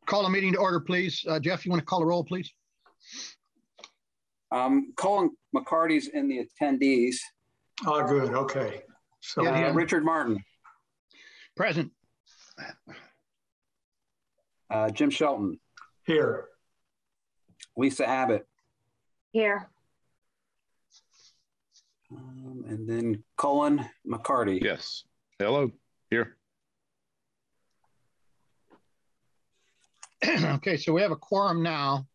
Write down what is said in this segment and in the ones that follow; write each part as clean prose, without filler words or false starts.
Call a meeting to order, please. Jeff, you want to call a roll, please? Colin McCarty's in the attendees. Oh, good. Okay. So Richard Martin. Present. Jim Shelton. Here. Lisa Abbott. Here. And then Colin McCarty. Yes. Hello. Here. Okay, so we have a quorum now.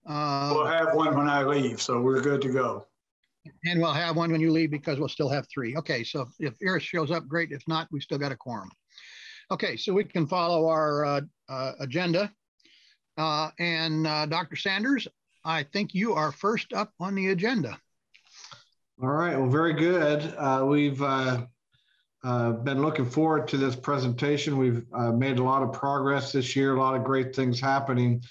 We'll have one when I leave, so we're good to go. And we'll have one when you leave because we'll still have three. Okay, so if Iris shows up, great. If not, we still got a quorum. Okay, so we can follow our agenda. Dr. Sanders, I think you are first up on the agenda. All right, well, very good. We've been looking forward to this presentation. We've made a lot of progress this year, a lot of great things happening.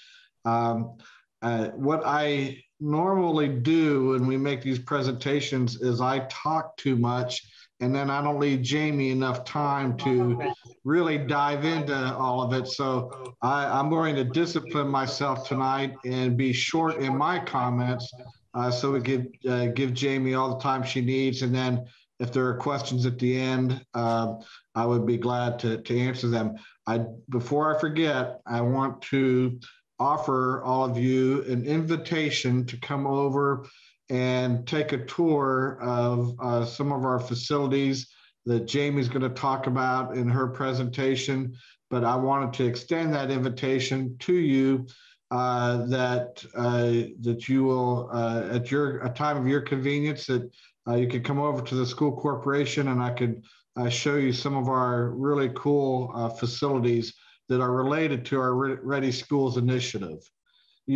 What I normally do when we make these presentations is I talk too much, and then I don't leave Jamie enough time to really dive into all of it. So I'm going to discipline myself tonight and be short in my comments so we can give Jamie all the time she needs. And then if there are questions at the end, I would be glad to answer them. Before I forget, I want to offer all of you an invitation to come over and take a tour of some of our facilities that Jamie's going to talk about in her presentation. But I wanted to extend that invitation to you that you will, at a time of your convenience, that you could come over to the school corporation and I could show you some of our really cool facilities that are related to our Ready Schools initiative.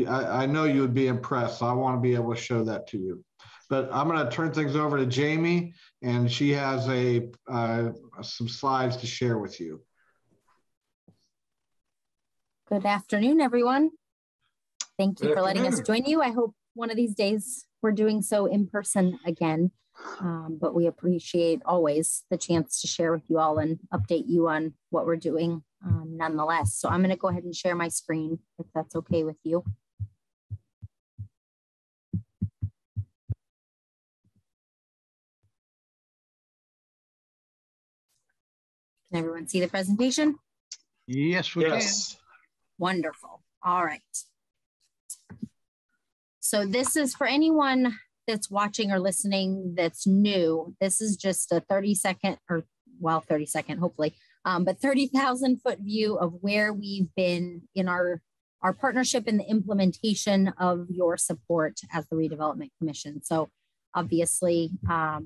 I know you would be impressed, so I want to be able to show that to you. But I'm going to turn things over to Jamie, and she has some slides to share with you. Good afternoon, everyone. Thank you for letting us join you. I hope one of these days we're doing so in person again, but we appreciate always the chance to share with you all and update you on what we're doing nonetheless. So I'm going to go ahead and share my screen if that's okay with you. Can everyone see the presentation? Yes, we can. Wonderful. All right. So this is for anyone that's watching or listening that's new. This is just a 30-second, or well, 30-second, hopefully, but 30,000-foot view of where we've been in our partnership in the implementation of your support as the Redevelopment Commission. So obviously that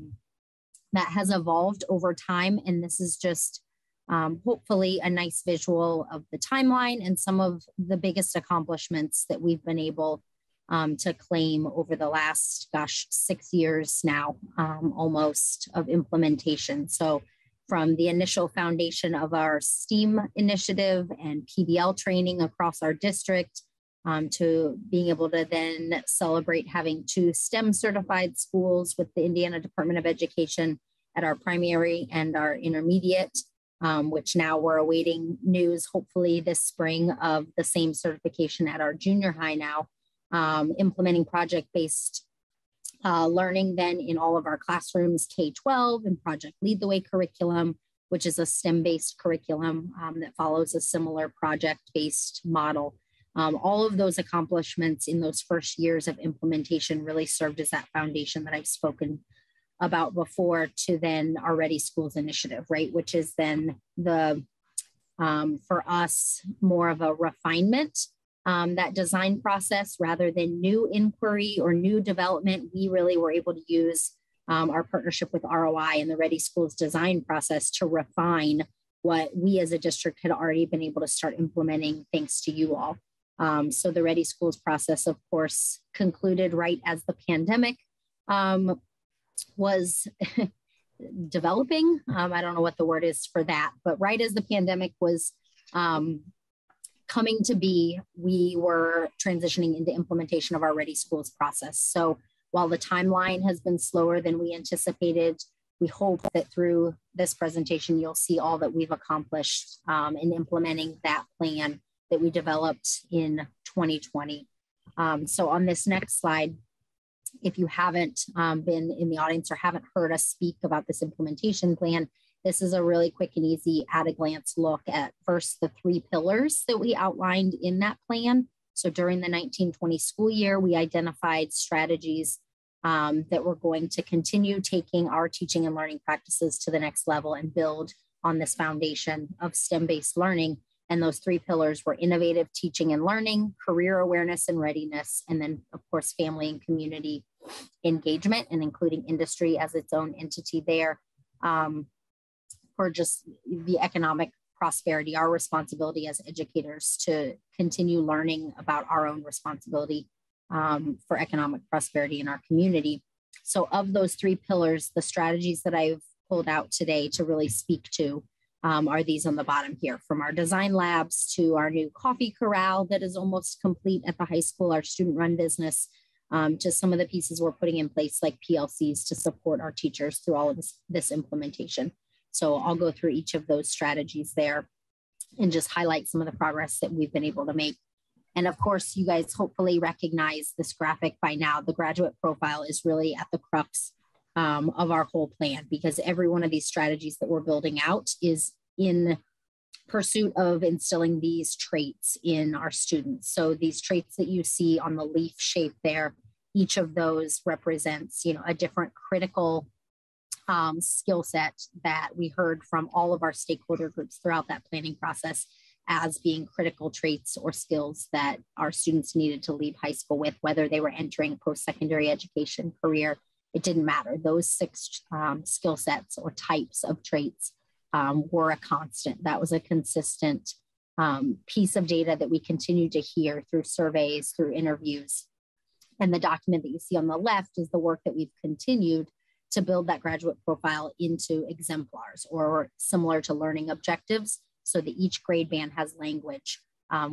has evolved over time, and this is just hopefully a nice visual of the timeline and some of the biggest accomplishments that we've been able to claim over the last, 6 years now, almost, of implementation. So from the initial foundation of our STEAM initiative and PBL training across our district to being able to then celebrate having 2 STEM certified schools with the Indiana Department of Education at our primary and our intermediate, which now we're awaiting news, hopefully this spring, of the same certification at our junior high now, implementing project-based learning then in all of our classrooms, K-12 and Project Lead the Way curriculum, which is a STEM-based curriculum that follows a similar project-based model. All of those accomplishments in those first years of implementation really served as that foundation that I've spoken about before to then our Ready Schools initiative, right? Which is then the, for us, more of a refinement. That design process, rather than new inquiry or new development, we really were able to use our partnership with ROI and the Ready Schools design process to refine what we as a district had already been able to start implementing thanks to you all. So the Ready Schools process, of course, concluded right as the pandemic was developing. I don't know what the word is for that, but right as the pandemic was coming to be, we were transitioning into implementation of our Ready Schools process. So while the timeline has been slower than we anticipated, we hope that through this presentation, you'll see all that we've accomplished in implementing that plan that we developed in 2020. So on this next slide, if you haven't been in the audience or haven't heard us speak about this implementation plan, this is a really quick and easy at a glance look at first the 3 pillars that we outlined in that plan. So during the 1920 school year, we identified strategies that we're going to continue taking our teaching and learning practices to the next level and build on this foundation of STEM-based learning. And those 3 pillars were innovative teaching and learning, career awareness and readiness, and then of course, family and community engagement, and including industry as its own entity there, for just the economic prosperity, our responsibility as educators to continue learning about our own responsibility for economic prosperity in our community. So of those 3 pillars, the strategies that I've pulled out today to really speak to are these on the bottom here, from our design labs to our new coffee corral that is almost complete at the high school, our student-run business, to some of the pieces we're putting in place like PLCs to support our teachers through all of this implementation. So I'll go through each of those strategies there and just highlight some of the progress that we've been able to make. And of course, you guys hopefully recognize this graphic by now. The graduate profile is really at the crux of our whole plan, because every one of these strategies that we're building out is in pursuit of instilling these traits in our students. So these traits that you see on the leaf shape there, each of those represents, a different critical skill set that we heard from all of our stakeholder groups throughout that planning process as being critical traits or skills that our students needed to leave high school with, whether they were entering post-secondary education, career, it didn't matter. Those 6 skill sets or types of traits were a constant. That was a consistent piece of data that we continue to hear through surveys, through interviews. And the document that you see on the left is the work that we've continued to build that graduate profile into exemplars, or similar to learning objectives, so that each grade band has language.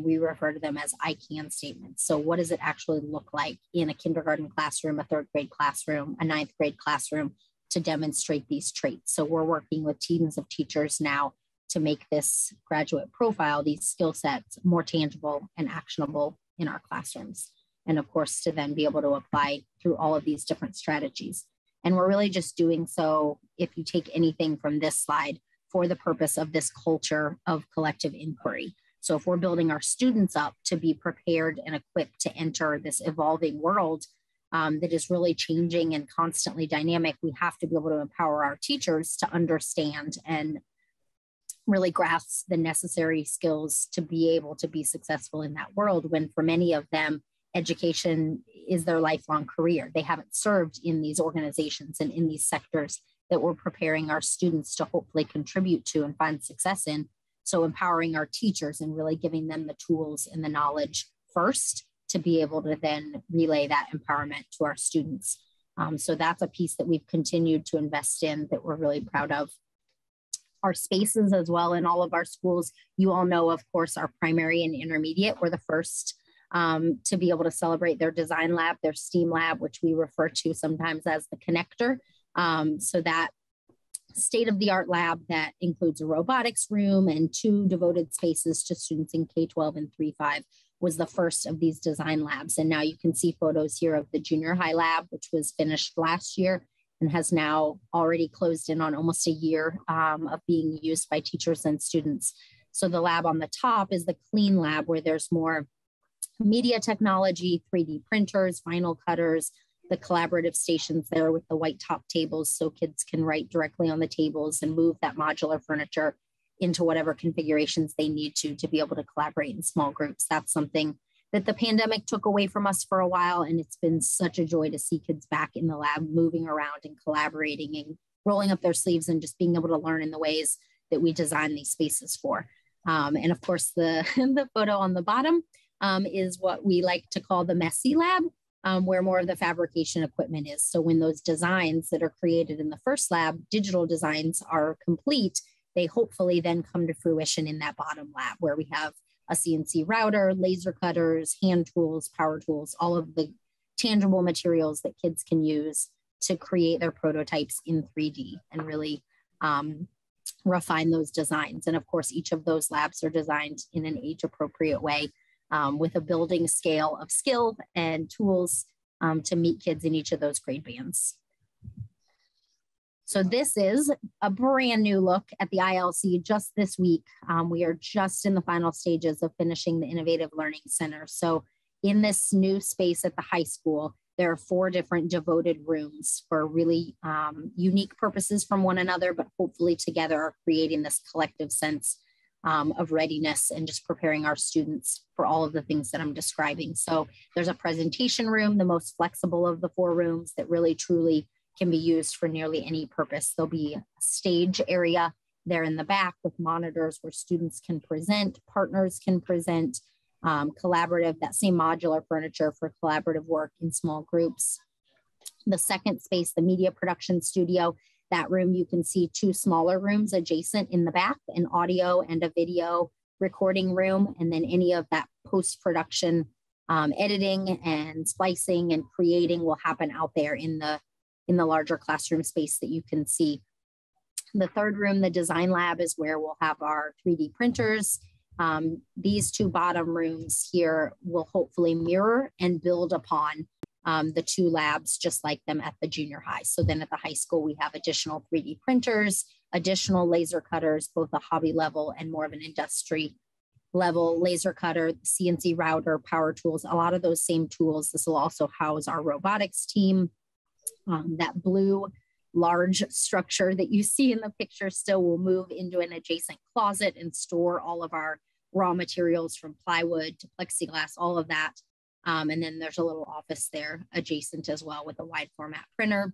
We refer to them as I can statements. So what does it actually look like in a kindergarten classroom, a 3rd grade classroom, a 9th grade classroom to demonstrate these traits? So we're working with teams of teachers now to make this graduate profile, these skill sets, more tangible and actionable in our classrooms. And of course, to then be able to apply through all of these different strategies. And we're really just doing so, if you take anything from this slide, for the purpose of this culture of collective inquiry. So if we're building our students up to be prepared and equipped to enter this evolving world that is really changing and constantly dynamic, we have to be able to empower our teachers to understand and really grasp the necessary skills to be able to be successful in that world, when for many of them, education is their lifelong career. They haven't served in these organizations and in these sectors that we're preparing our students to hopefully contribute to and find success in. So empowering our teachers and really giving them the tools and the knowledge first to be able to then relay that empowerment to our students. So that's a piece that we've continued to invest in that we're really proud of. Our spaces as well in all of our schools, you all know, of course, our primary and intermediate were the first to be able to celebrate their design lab, their STEAM lab, which we refer to sometimes as the connector. So that state-of-the-art lab that includes a robotics room and 2 devoted spaces to students in K-12 and 3-5 was the first of these design labs. And now you can see photos here of the junior high lab, which was finished last year and has now already closed in on almost a year of being used by teachers and students. So the lab on the top is the clean lab, where there's more media technology, 3D printers, vinyl cutters, the collaborative stations there with the white top tables so kids can write directly on the tables and move that modular furniture into whatever configurations they need to be able to collaborate in small groups. That's something that the pandemic took away from us for a while, and it's been such a joy to see kids back in the lab moving around and collaborating and rolling up their sleeves and just being able to learn in the ways that we design these spaces for. And of course, the photo on the bottom is what we like to call the messy lab, where more of the fabrication equipment is. So when those designs that are created in the first lab, digital designs, are complete, they hopefully then come to fruition in that bottom lab, where we have a CNC router, laser cutters, hand tools, power tools, all of the tangible materials that kids can use to create their prototypes in 3D and really refine those designs. And of course, each of those labs are designed in an age appropriate way with a building scale of skill and tools to meet kids in each of those grade bands. So this is a brand new look at the ILC just this week. We are just in the final stages of finishing the Innovative Learning Center. So in this new space at the high school, there are 4 different devoted rooms for really unique purposes from one another, but hopefully together are creating this collective sense of readiness and just preparing our students for all of the things that I'm describing. So there's a presentation room, the most flexible of the 4 rooms that really truly can be used for nearly any purpose. There'll be a stage area there in the back with monitors where students can present, partners can present, collaborative, that same modular furniture for collaborative work in small groups. The second space, the media production studio, that room you can see 2 smaller rooms adjacent in the back, an audio and a video recording room, and then any of that post-production editing and splicing and creating will happen out there in the larger classroom space that you can see. The third room, the design lab, is where we'll have our 3D printers. These 2 bottom rooms here will hopefully mirror and build upon the 2 labs just like them at the junior high. So then at the high school, we have additional 3D printers, additional laser cutters, both a hobby level and more of an industry level laser cutter, CNC router, power tools, a lot of those same tools. This will also house our robotics team. That blue large structure that you see in the picture still will move into an adjacent closet and store all of our raw materials from plywood to plexiglass, all of that. And then there's a little office there adjacent as well with a wide format printer,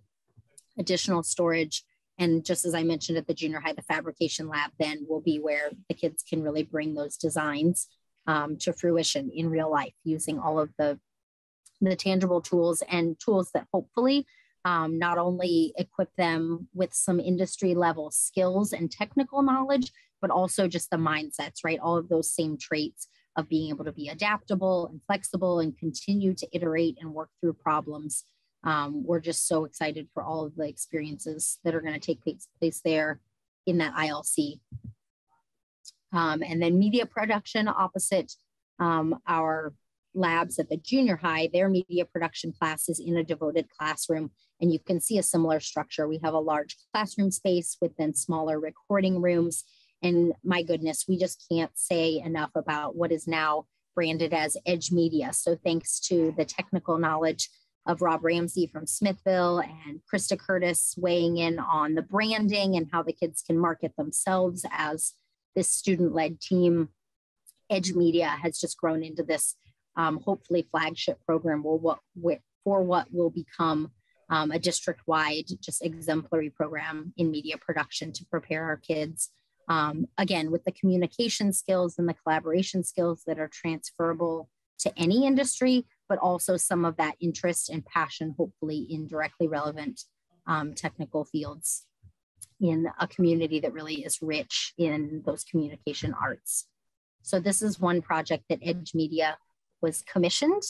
additional storage. And just as I mentioned at the junior high, the fabrication lab then will be where the kids can really bring those designs to fruition in real life using all of the tangible tools and tools that hopefully not only equip them with some industry level skills and technical knowledge, but also just the mindsets, right? All of those same traits of being able to be adaptable and flexible and continue to iterate and work through problems. We're just so excited for all of the experiences that are going to take place there in that ILC. And then media production opposite our labs at the junior high, their media production class is in a devoted classroom. And you can see a similar structure. We have a large classroom space with then smaller recording rooms. And my goodness, we just can't say enough about what is now branded as Edge Media. So thanks to the technical knowledge of Rob Ramsey from Smithville and Krista Curtis weighing in on the branding and how the kids can market themselves as this student-led team, Edge Media has just grown into this hopefully flagship program for what will become a district-wide, just exemplary program in media production to prepare our kids, again, with the communication skills and the collaboration skills that are transferable to any industry, but also some of that interest and passion, hopefully in directly relevant technical fields in a community that really is rich in those communication arts. So this is one project that Edge Media was commissioned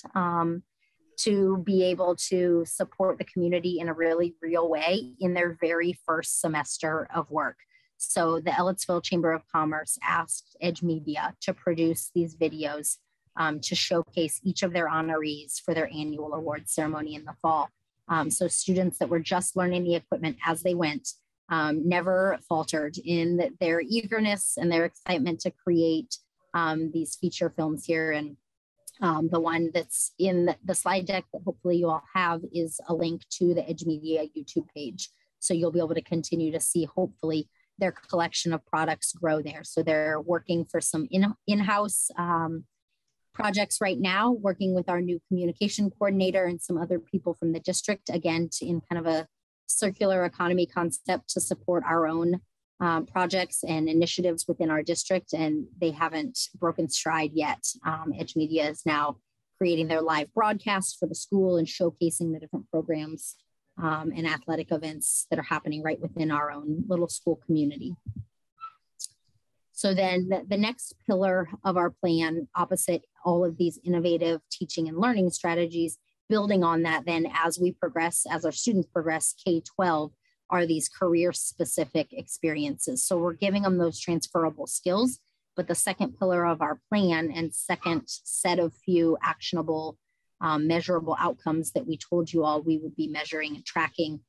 to be able to support the community in a really real way in their very first semester of work. So the Ellettsville Chamber of Commerce asked Edge Media to produce these videos to showcase each of their honorees for their annual awards ceremony in the fall. So students that were just learning the equipment as they went never faltered in their eagerness and their excitement to create these feature films here. And the one that's in the slide deck that hopefully you all have is a link to the Edge Media YouTube page. So you'll be able to continue to see, hopefully, their collection of products grow there. So they're working for some in-house projects right now, working with our new communication coordinator and some other people from the district, again, in kind of a circular economy concept to support our own projects and initiatives within our district, and they haven't broken stride yet. Edge Media is now creating their live broadcast for the school and showcasing the different programs and athletic events that are happening right within our own little school community. So then the next pillar of our plan, opposite all of these innovative teaching and learning strategies, building on that then as we progress, as our students progress K-12, are these career specific experiences. So we're giving them those transferable skills. But the second pillar of our plan and second set of few actionable, measurable outcomes that we told you all we would be measuring and tracking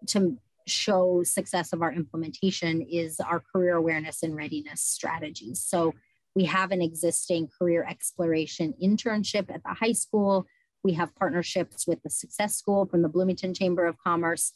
to show success of our implementation is our career awareness and readiness strategies. So we have an existing career exploration internship at the high school. We have partnerships with the Success School from the Bloomington Chamber of Commerce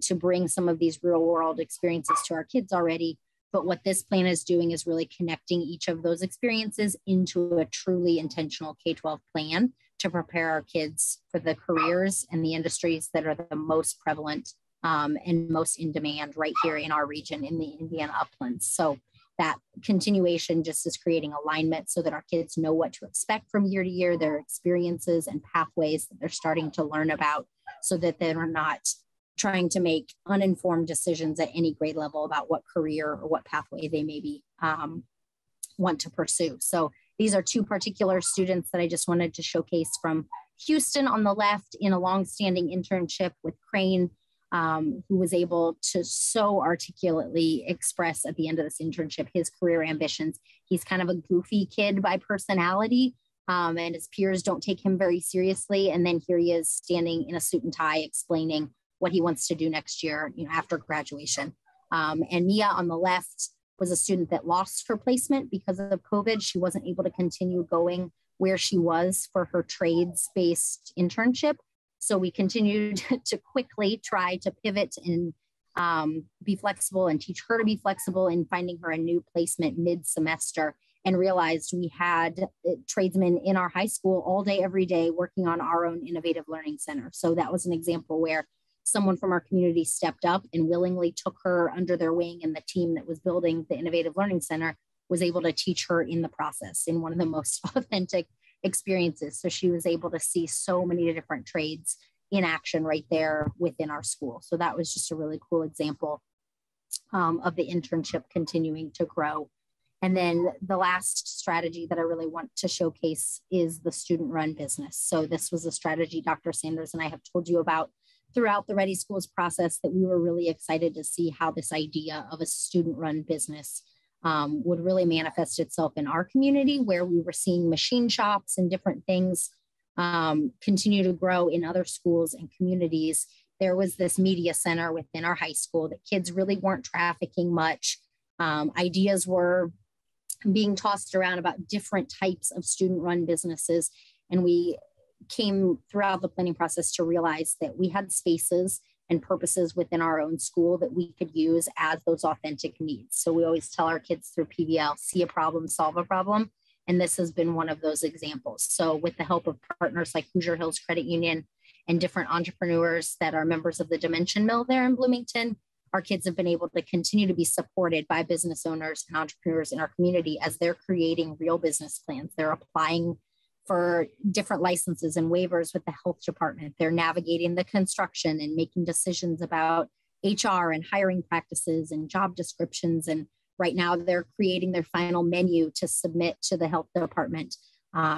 to bring some of these real world experiences to our kids already. But what this plan is doing is really connecting each of those experiences into a truly intentional K-12 plan to prepare our kids for the careers and the industries that are the most prevalent and most in demand right here in our region in the Indiana uplands. So that continuation just is creating alignment so that our kids know what to expect from year to year, their experiences and pathways that they're starting to learn about so that they're not trying to make uninformed decisions at any grade level about what career or what pathway they maybe want to pursue. So these are two particular students that I just wanted to showcase from Houston on the left in a longstanding internship with Crane, who was able to so articulately express at the end of this internship his career ambitions. He's kind of a goofy kid by personality, and his peers don't take him very seriously. And then here he is standing in a suit and tie explaining what he wants to do next year, after graduation. And Mia on the left was a student that lost her placement because of COVID. She wasn't able to continue going where she was for her trades-based internship. So we continued to quickly try to pivot and be flexible and teach her to be flexible in finding her a new placement mid-semester, and realized we had tradesmen in our high school all day, every day, working on our own innovative learning center. So that was an example where someone from our community stepped up and willingly took her under their wing, and the team that was building the Innovative Learning Center was able to teach her in the process in one of the most authentic experiences. So she was able to see so many different trades in action right there within our school. So that was just a really cool example of the internship continuing to grow. And then the last strategy that I really want to showcase is the student-run business. So this was a strategy Dr. Sanders and I have told you about throughout the Ready Schools process, that we were really excited to see how this idea of a student-run business would really manifest itself in our community, where we were seeing machine shops and different things continue to grow in other schools and communities. There was this media center within our high school that kids really weren't trafficking much. Ideas were being tossed around about different types of student-run businesses. And we came throughout the planning process to realize that we had spaces and purposes within our own school that we could use as those authentic needs. So we always tell our kids through PBL, see a problem, solve a problem. And this has been one of those examples. So with the help of partners like Hoosier Hills Credit Union and different entrepreneurs that are members of the Dimension Mill there in Bloomington, our kids have been able to continue to be supported by business owners and entrepreneurs in our community as they're creating real business plans. They're applying for different licenses and waivers with the health department. They're navigating the construction and making decisions about HR and hiring practices and job descriptions. And right now they're creating their final menu to submit to the health department.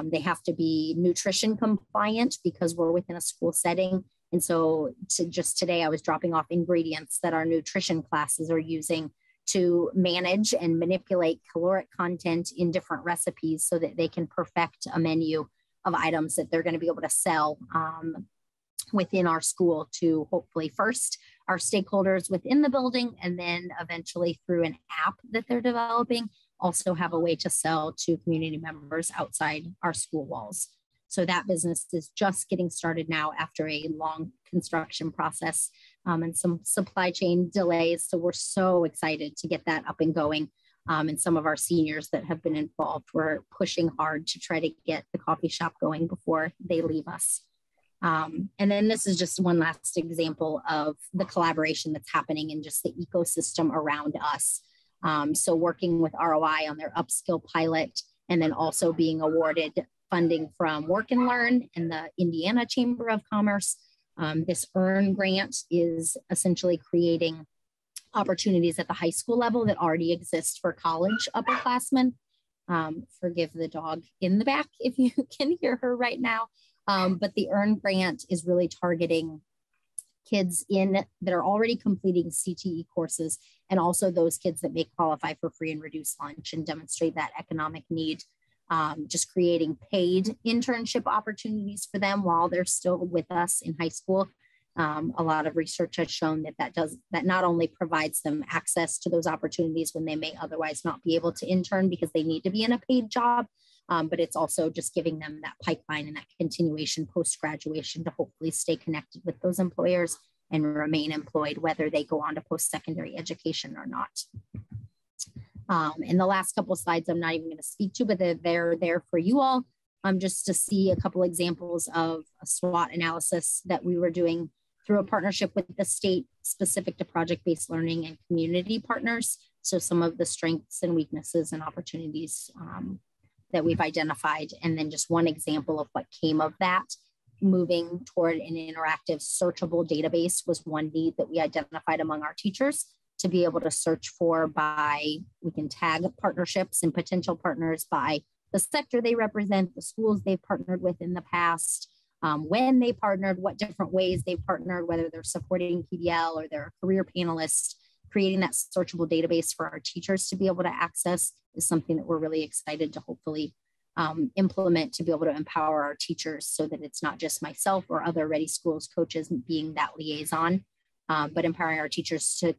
They have to be nutrition compliant because we're within a school setting. And so just today I was dropping off ingredients that our nutrition classes are using to manage and manipulate caloric content in different recipes so that they can perfect a menu of items that they're going to be able to sell within our school to hopefully first our stakeholders within the building, and then eventually through an app that they're developing, also have a way to sell to community members outside our school walls. So that business is just getting started now after a long construction process and some supply chain delays. So we're so excited to get that up and going. And some of our seniors that have been involved were pushing hard to try to get the coffee shop going before they leave us. And then this is just one last example of the collaboration that's happening in just the ecosystem around us. So working with ROI on their upskill pilot, and then also being awarded funding from Work and Learn and the Indiana Chamber of Commerce. This EARN grant is essentially creating opportunities at the high school level that already exist for college upperclassmen. Forgive the dog in the back if you can hear her right now. But the EARN grant is really targeting kids that are already completing CTE courses, and also those kids that may qualify for free and reduced lunch, and demonstrate that economic need. Just creating paid internship opportunities for them while they're still with us in high school. A lot of research has shown that not only provides them access to those opportunities when they may otherwise not be able to intern because they need to be in a paid job, but it's also just giving them that pipeline and that continuation post-graduation to hopefully stay connected with those employers and remain employed, whether they go on to post-secondary education or not. And the last couple of slides I'm not even going to speak to, but they're there for you all, just to see a couple examples of a SWOT analysis that we were doing through a partnership with the state specific to project-based learning and community partners. So some of the strengths and weaknesses and opportunities that we've identified. And then just one example of what came of that. Moving toward an interactive searchable database was one need that we identified among our teachers, to be able to search for we can tag partnerships and potential partners by the sector they represent, the schools they've partnered with in the past, when they partnered, what different ways they've partnered, whether they're supporting PBL or they're a career panelist. Creating that searchable database for our teachers to be able to access is something that we're really excited to hopefully implement, to be able to empower our teachers so that it's not just myself or other Ready Schools coaches being that liaison, but empowering our teachers to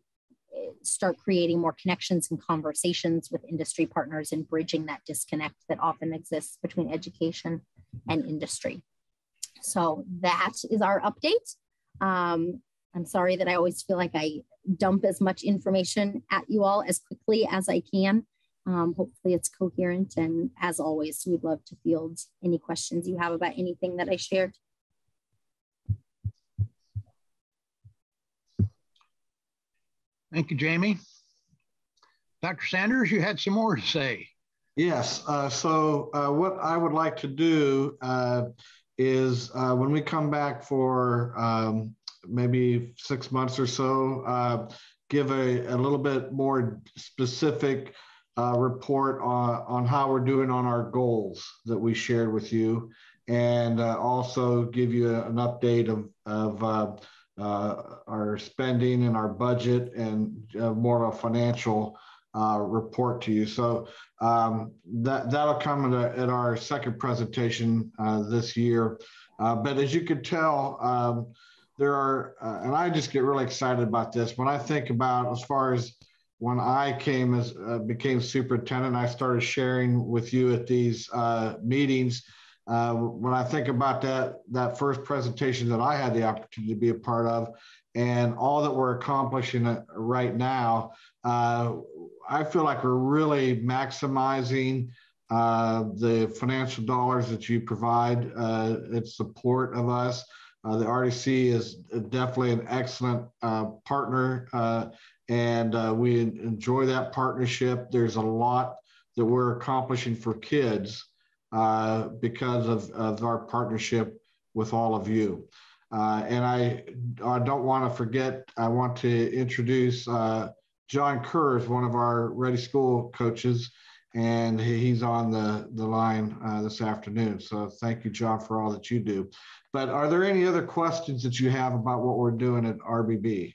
start creating more connections and conversations with industry partners and bridging that disconnect that often exists between education and industry. So that is our update. I'm sorry that I always feel like I dump as much information at you all as quickly as I can. Hopefully it's coherent. And as always, we'd love to field any questions you have about anything that I shared. Thank you, Jamie. Dr. Sanders, you had some more to say. Yes. So what I would like to do is when we come back for maybe 6 months or so, give a little bit more specific report on how we're doing on our goals that we shared with you, and also give you an update of our spending and our budget, and more of a financial report to you. So that'll come at our second presentation this year. But as you could tell, there are, and I just get really excited about this. When I think about, as far as when I became superintendent, I started sharing with you at these meetings. When I think about that first presentation that I had the opportunity to be a part of, and all that we're accomplishing right now, I feel like we're really maximizing the financial dollars that you provide in support of us. The RDC is definitely an excellent partner, and we enjoy that partnership. There's a lot that we're accomplishing for kids because of our partnership with all of you. And I don't want to forget, I want to introduce John Kurz, one of our Ready School coaches, and he's on the line this afternoon. So thank you, John, for all that you do. But are there any other questions that you have about what we're doing at RBB?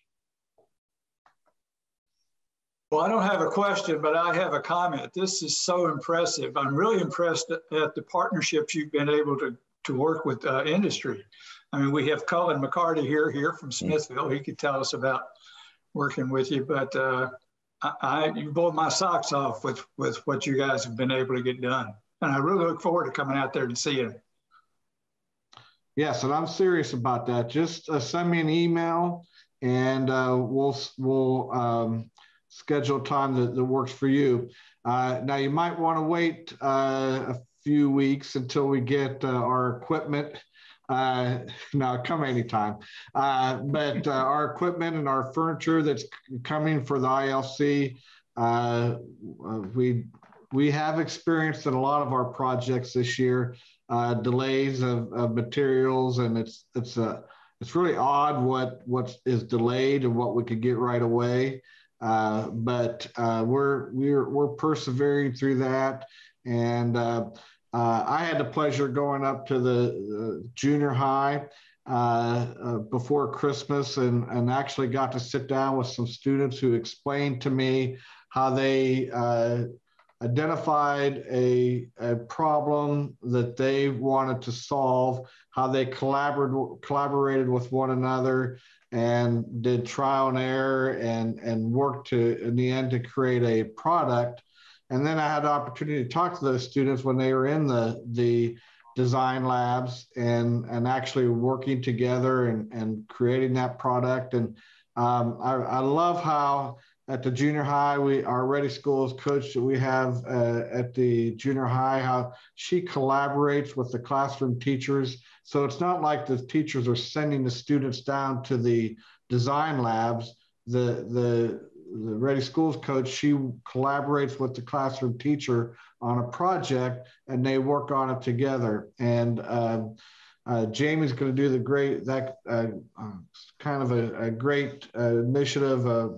Well, I don't have a question, but I have a comment. This is so impressive. I'm really impressed at the partnerships you've been able to work with industry. I mean, we have Cullen McCarty here from Smithville. He could tell us about working with you, but you blow my socks off with what you guys have been able to get done. And I really look forward to coming out there and seeing. Yes, and I'm serious about that. Just send me an email, and we'll schedule time that works for you. Now, you might want to wait a few weeks until we get our equipment. No, come anytime. But our equipment and our furniture that's coming for the ILC, we have experienced in a lot of our projects this year delays of materials, and it's really odd what is delayed and what we could get right away. But we're persevering through that, and I had the pleasure going up to the junior high before Christmas and actually got to sit down with some students who explained to me how they identified a problem that they wanted to solve, how they collaborated with one another and did trial and error and worked to, in the end, to create a product. And then I had the opportunity to talk to those students when they were in the design labs and actually working together and creating that product. And I love how at the junior high, our Ready Schools coach that we have at the junior high, how she collaborates with the classroom teachers. So it's not like the teachers are sending the students down to the design labs. The Ready Schools coach, she collaborates with the classroom teacher on a project and they work on it together. And Jamie's going to do kind of a great initiative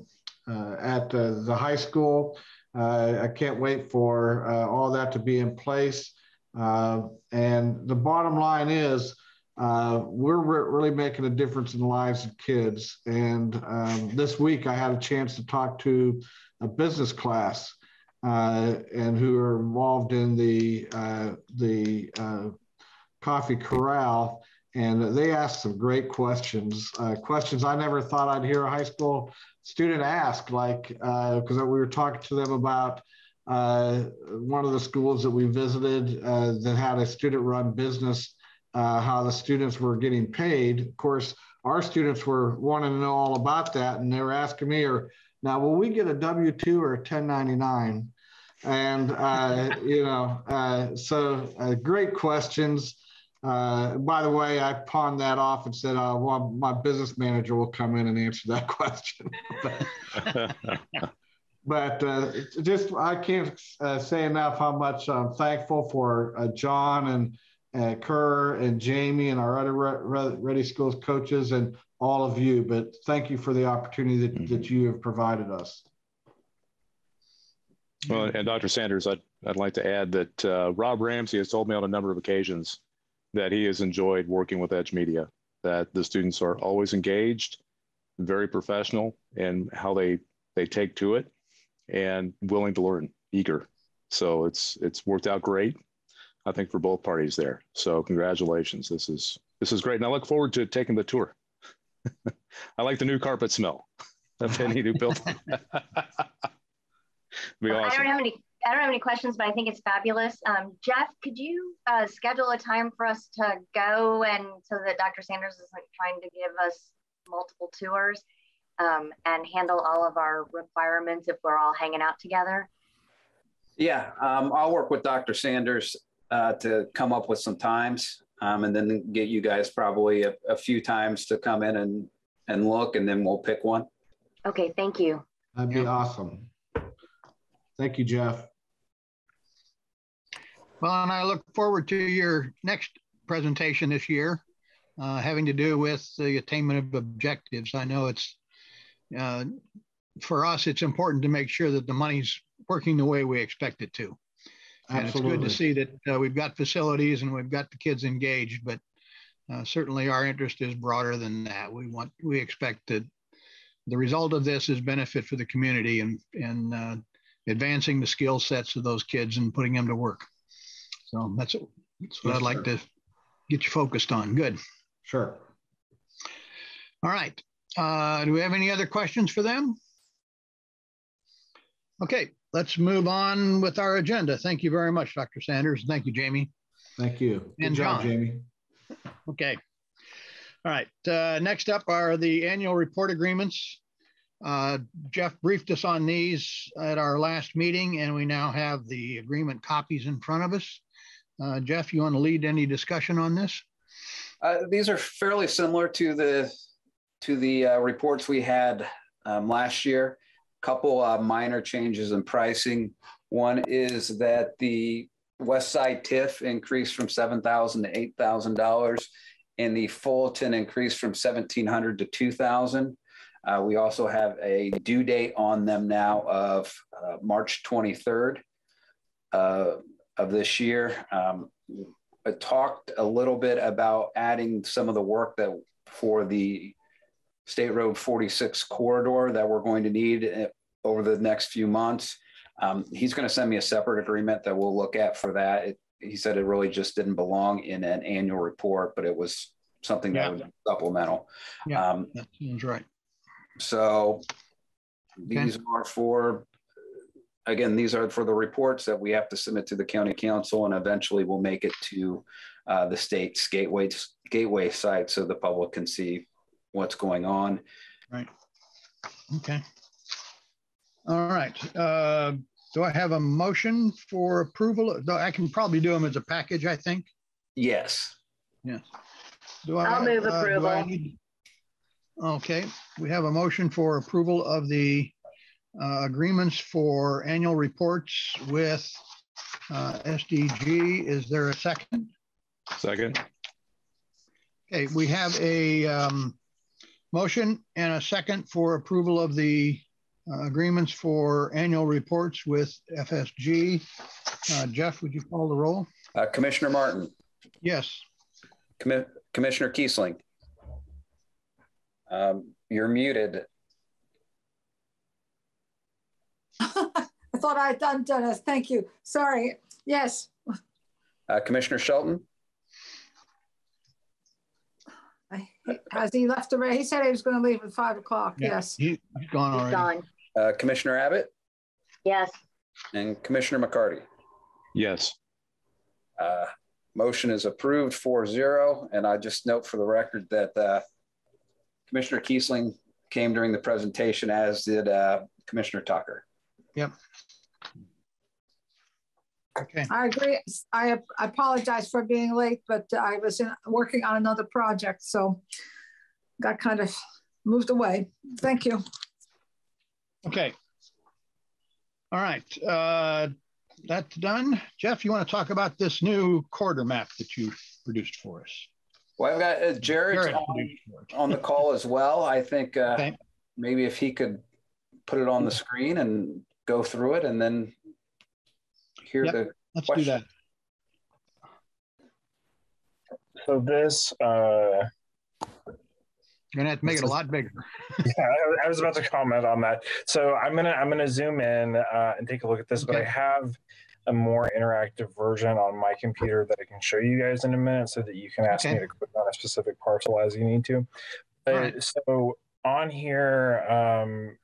at the high school. I can't wait for all that to be in place. And the bottom line is we're really making a difference in the lives of kids. And this week I had a chance to talk to a business class and who are involved in the Coffee Corral. And they asked some great questions, questions I never thought I'd hear a high school student ask, like, because we were talking to them about one of the schools that we visited that had a student-run business, how the students were getting paid. Of course, our students were wanting to know all about that, and they were asking me, now, will we get a W-2 or a 1099? And, so great questions. By the way, I pawned that off and said, well, my business manager will come in and answer that question. But I can't say enough how much I'm thankful for John and Kerr and Jamie and our other Ready Schools coaches and all of you. But thank you for the opportunity that you have provided us. Well, and Dr. Sanders, I'd like to add that Rob Ramsey has told me on a number of occasions that he has enjoyed working with Edge Media, that the students are always engaged, very professional in how they take to it, and willing to learn, eager. So it's worked out great, I think, for both parties there. So congratulations. This is great. And I look forward to taking the tour. I like the new carpet smell of any new building. Be awesome. I don't have any questions, but I think it's fabulous. Jeff, could you schedule a time for us to go, and so that Dr. Sanders isn't trying to give us multiple tours and handle all of our requirements if we're all hanging out together? Yeah, I'll work with Dr. Sanders to come up with some times and then get you guys probably a few times to come in and look, and then we'll pick one. Okay, thank you. That'd be awesome. Thank you, Jeff. Well, and I look forward to your next presentation this year, having to do with the attainment of objectives. I know it's, for us, it's important to make sure that the money's working the way we expect it to. And Absolutely. it's good to see that we've got facilities and we've got the kids engaged, but certainly our interest is broader than that. We expect that the result of this is benefit for the community and advancing the skill sets of those kids and putting them to work. So that's what I'd like to get you focused on. Good. Sure. All right. Do we have any other questions for them? Okay, let's move on with our agenda. Thank you very much, Dr. Sanders. Thank you, Jamie. Thank you. And Good job, John. Jamie. Okay. All right. Next up are the annual report agreements. Jeff briefed us on these at our last meeting, and we now have the agreement copies in front of us. Jeff, you want to lead any discussion on this? These are fairly similar to the reports we had last year. A couple minor changes in pricing. One is that the West Side TIF increased from $7,000 to $8,000, and the Fullerton increased from $1,700 to $2,000. We also have a due date on them now of March 23rd of this year. talked a little bit about adding some of the work that for the State Road 46 corridor that we're going to need over the next few months. He's going to send me a separate agreement that we'll look at for that. He said it really just didn't belong in an annual report, but it was something that was supplemental. Yeah, that seems right. So these are for, again, these are for the reports that we have to submit to the county council, and eventually we'll make it to the state's gateway site so the public can see what's going on. Right. Okay. All right. Do I have a motion for approval? I can probably do them as a package, I think. Yes. Yes. I'll move approval. Okay. We have a motion for approval of the agreements for annual reports with SDG. Is there a second? Second. Okay. We have a motion and a second for approval of the agreements for annual reports with FSG. Jeff, would you call the roll? Commissioner Martin. Yes. Commissioner Kiesling. You're muted. I thought I had done it. Thank you. Sorry. Yes. Commissioner Shelton. Has he left already? He said he was going to leave at 5 o'clock. Yeah, Yes. he's gone already. He's gone. Commissioner Abbott. Yes. And Commissioner McCarty. Yes. Motion is approved 4-0. And I just note for the record that Commissioner Kiesling came during the presentation, as did Commissioner Tucker. Yep. Okay. I agree. I apologize for being late, but I was working on another project, so got kind of moved away. Thank you. Okay. All right. That's done. Jeff, you want to talk about this new corridor map that you produced for us? Well, I've got Jared on the call as well. I think maybe if he could put it on the screen and go through it, and then hear the Let's question. do that. So this, you're gonna have to make it a lot bigger. yeah, I was about to comment on that. So I'm gonna zoom in and take a look at this, but I have a more interactive version on my computer that I can show you guys in a minute, so that you can ask me to click on a specific parcel as you need to. So on here,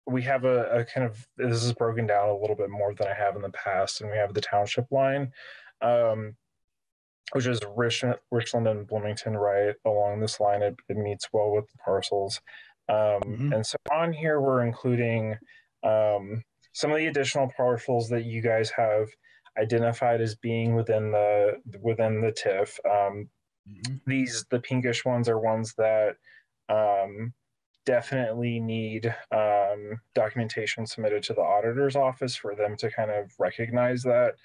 we have a kind of, this is broken down a little bit more than I have in the past, and we have the township line, which is Richland and Bloomington, right along this line. It meets well with the parcels. And so on here, we're including some of the additional parcels that you guys have identified as being within the TIF. The pinkish ones are ones that definitely need documentation submitted to the auditor's office for them to kind of recognize that,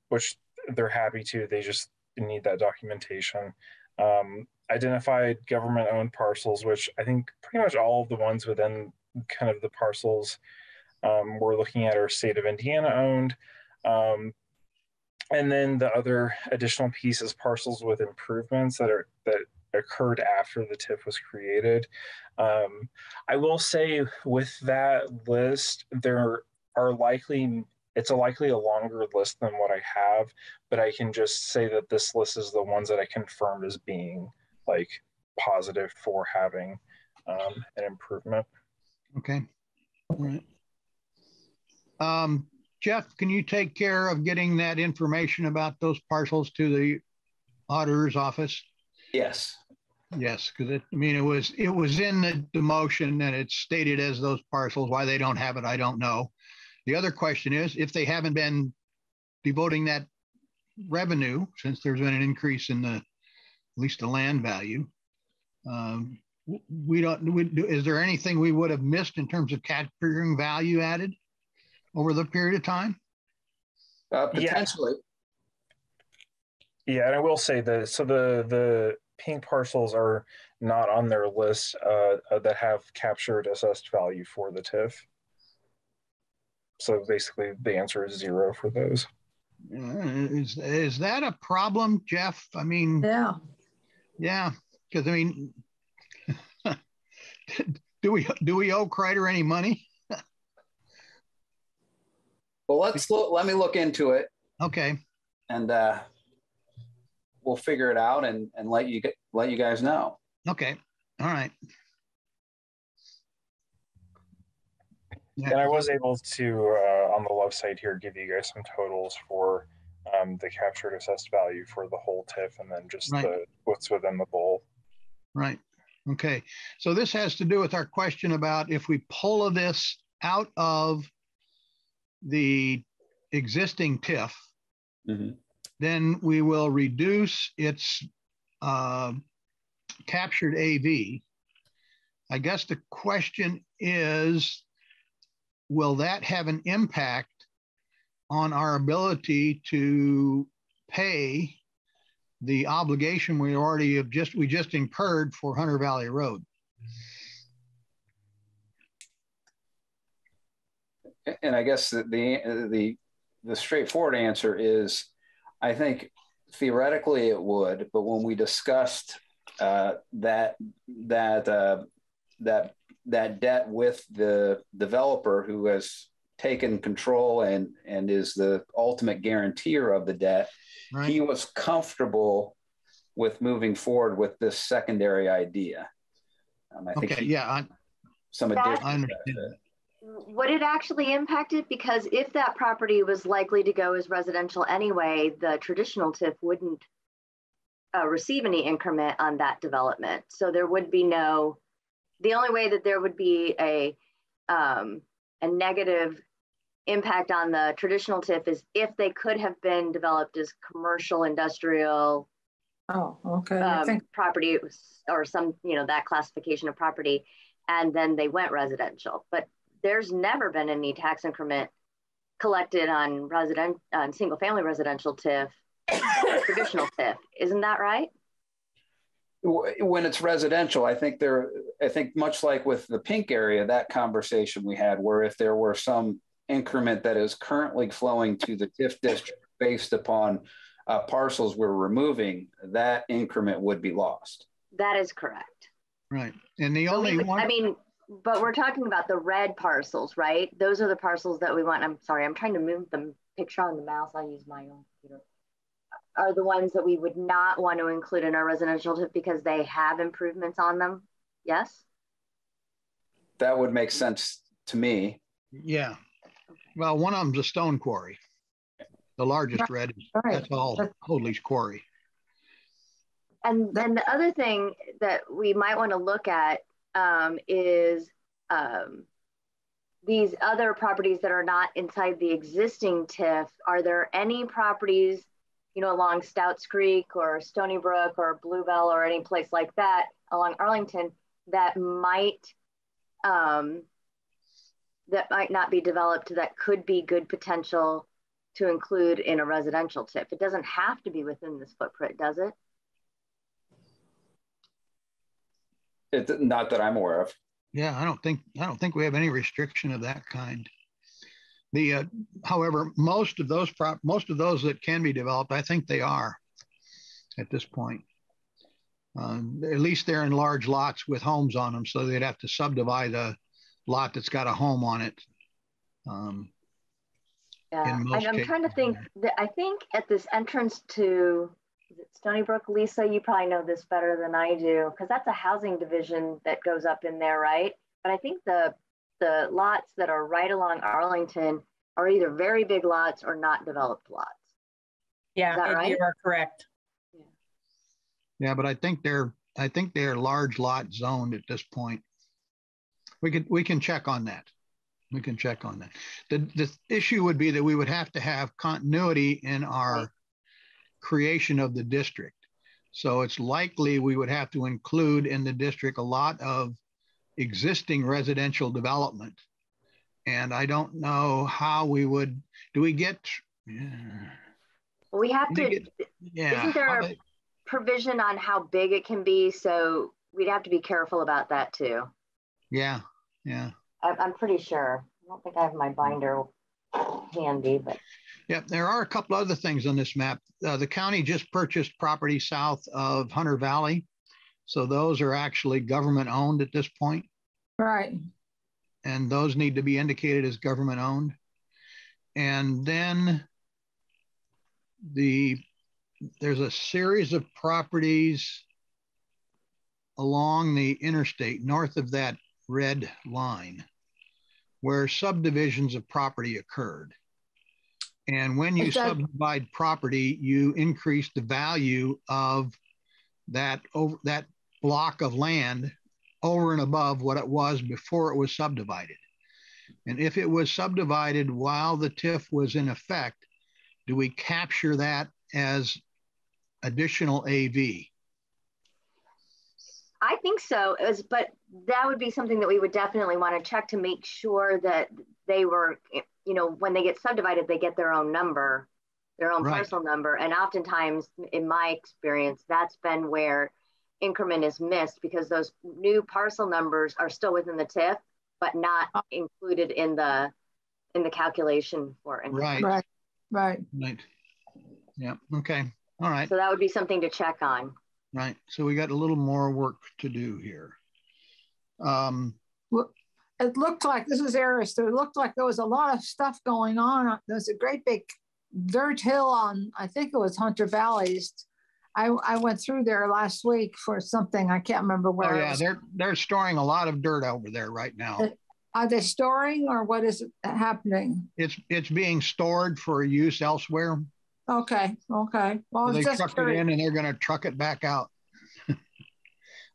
which they're happy to. They just need that documentation. Identified government-owned parcels, which I think pretty much all of the ones within kind of the parcels we're looking at are state of Indiana owned. And then the other additional pieces, parcels with improvements that occurred after the TIF was created. I will say with that list, it's likely a longer list than what I have, but I can just say that this list is the ones that I confirmed as being like positive for having an improvement. Okay. All right. Jeff, can you take care of getting that information about those parcels to the auditor's office? Yes. Yes, because it was in the motion and it's stated as those parcels. Why they don't have it, I don't know. The other question is, if they haven't been devoting that revenue, since there's been an increase in at least the land value, is there anything we would have missed in terms of capturing value added over the period of time? Potentially. Yeah, and I will say that, so the pink parcels are not on their list that have captured assessed value for the TIF. So basically the answer is 0 for those. Is that a problem, Jeff? I mean, yeah, because I mean, do we owe Kreider any money? Well, let me look into it. Okay. And we'll figure it out and let you guys know. Okay. All right. Yeah. And I was able to, on the website here, give you guys some totals for the captured assessed value for the whole TIF and then just what's within the bowl. Right. Okay. So this has to do with our question about if we pull this out of the existing TIF, then we will reduce its captured AV. I guess the question is, will that have an impact on our ability to pay the obligation we just incurred for Hunter Valley Road? And I guess the straightforward answer is, I think theoretically it would, but when we discussed that debt with the developer who has taken control and is the ultimate guarantor of the debt, he was comfortable with moving forward with this secondary idea. I think some additional benefit. Would it actually impact it? Because if that property was likely to go as residential anyway, the traditional TIF wouldn't receive any increment on that development. So there would be the only way that there would be a negative impact on the traditional TIF is if they could have been developed as commercial, industrial property or some, that classification of property, and then they went residential. But there's never been any tax increment collected on single family residential TIF, traditional TIF. Isn't that right? When it's residential, I think much like with the pink area, that conversation we had, where if there were some increment that is currently flowing to the TIF district based upon parcels we're removing, that increment would be lost. That is correct. Right. And the only one, but we're talking about the red parcels, right? Those are the parcels that we want. I'm sorry, I'm trying to move the picture on the mouse. I'll use my own computer. Are the ones that we would not want to include in our residential TIF because they have improvements on them? Yes? That would make sense to me. Yeah. Well, one of them's a stone quarry. The largest red, that's all Hoadley's quarry. And then the other thing that we might want to look at is these other properties that are not inside the existing TIF. Are there any properties, along Stouts Creek or Stony Brook or Bluebell or any place like that along Arlington that might not be developed that could be good potential to include in a residential TIF? It doesn't have to be within this footprint, does it? Not that I'm aware of. Yeah, I don't think we have any restriction of that kind. However, most of those that can be developed, I think they are at this point. At least they're in large lots with homes on them, so they'd have to subdivide a lot that's got a home on it. I'm trying to think. I think at this entrance to Stony Brook, Lisa, you probably know this better than I do, because that's a housing division that goes up in there, right? But I think the lots that are right along Arlington are either very big lots or not developed lots. Yeah, right? You are correct. Yeah, but I think they're large lot zoned at this point. We can check on that. We can check on that. The issue would be that we would have to have continuity in our creation of the district. So it's likely we would have to include in the district a lot of existing residential development. And I don't know how we would, we have to, isn't there a provision on how big it can be? So we'd have to be careful about that too. Yeah. I'm pretty sure. I don't think I have my binder handy, but. Yep, there are a couple other things on this map. The county just purchased property south of Hunter Valley. So those are actually government owned at this point. Right. And those need to be indicated as government owned. And then there's a series of properties along the interstate north of that red line where subdivisions of property occurred. And when you subdivide property, you increase the value of that block of land over and above what it was before it was subdivided. And if it was subdivided while the TIF was in effect, do we capture that as additional AV? I think so, but that would be something that we would definitely want to check to make sure that they were, when they get subdivided, they get their own number, their own parcel number. And oftentimes, in my experience, that's been where increment is missed because those new parcel numbers are still within the TIF, but not included in the calculation for increment. Right. Yeah. Okay. All right. So that would be something to check on. Right. So we got a little more work to do here. Well, it looked like, this is Aris, it looked like there was a lot of stuff going on. There's a great big dirt hill on, I think it was Hunter Valley. I went through there last week for something. I can't remember where. Oh yeah, they're storing a lot of dirt over there right now. Are they storing or what is happening? It's being stored for use elsewhere. Okay. Well, so they trucked it in and they're going to truck it back out.